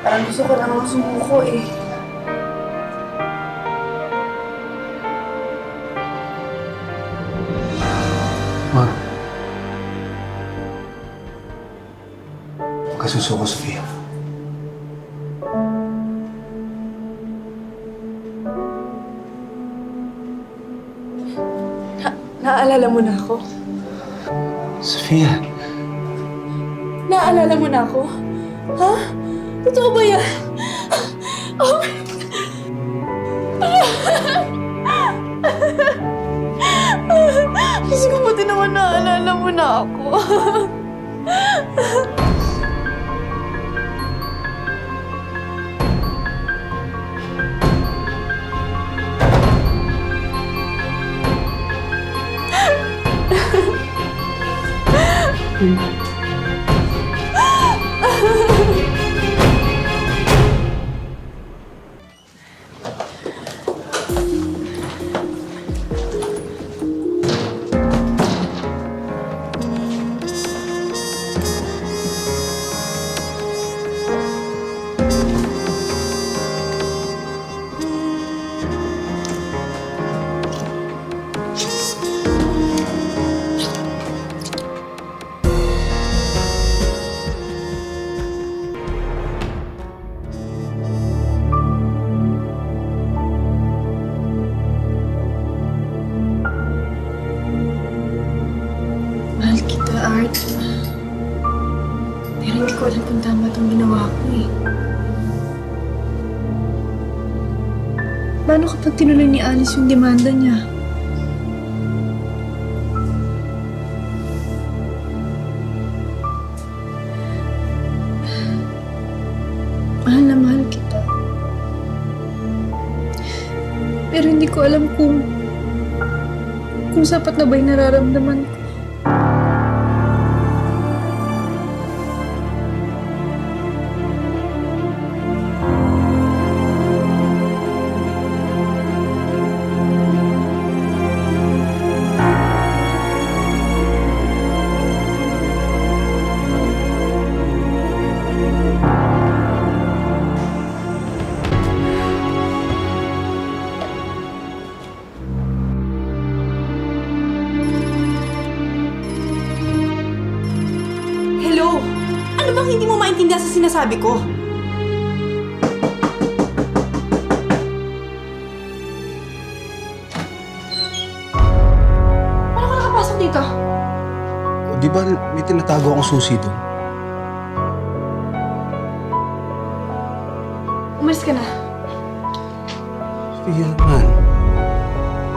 Parang gusto ko lang sumuko eh. Ma. Huwag ka susuko, Sofia. Naaalala mo na ako? Sofia. Naaalala mo na ako? Ha? Totoo ba yan? Oh my God! Kasi kung buti naman naaalala mo na ako. Mahal kita, Art. Pero hindi ko alam kung tama itong ginawa ko eh. Paano kapag tinuloy ni Alice yung demanda niya? Mahal na mahal kita. Pero hindi ko alam kung sapat na ba yung nararamdaman ko. Ano bang hindi mo maintindihan sa sinasabi ko? Paano ka nakapasok dito? O, di ba may tinatago akong susi doon? Umalis ka na. Sofia naman.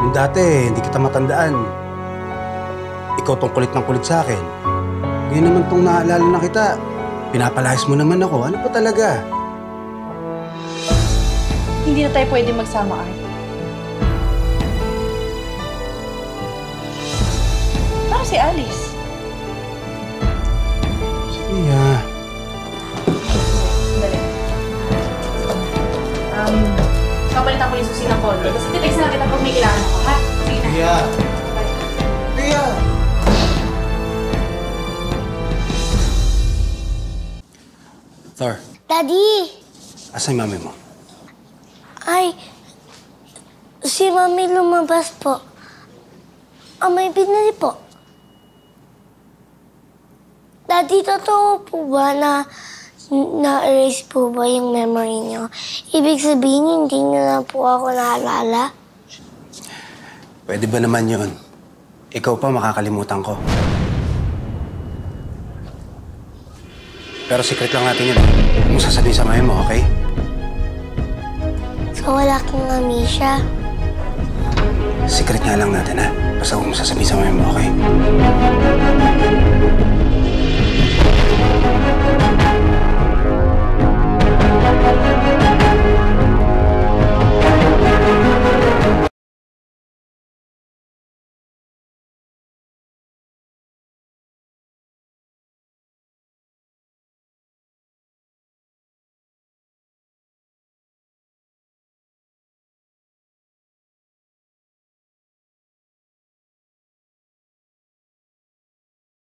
Yung dati, hindi kita matandaan. Ikaw tong kulit ng kulit sa akin. Ngayon naman tong naalala na kita, pinapalayas mo naman ako. Ano pa talaga? Hindi na tayo pwede magsama, Art. Paano si Alice? Sofia. Sandali. Papalitan ko yung susi ng call. Tapos titext na kita pag may kailangan ako, ha? Sige na. Sofia! Sofia! Thor, Daddy! asan yung mami mo? Ay, si Mami lumabas po. May binili po. Daddy, totoo po ba na-erase po ba yung memory niyo? Ibig sabihin, hindi niyo na po ako naalala? Pwede ba naman yun? Ikaw pa makakalimutan ko. Pero secret lang natin yun. Huwag mo sasabihin sa mami mo, okay? So wala kang amnesia? Secret nga lang natin, ha? Basta huwag mo sasabihin sa mami mo, okay?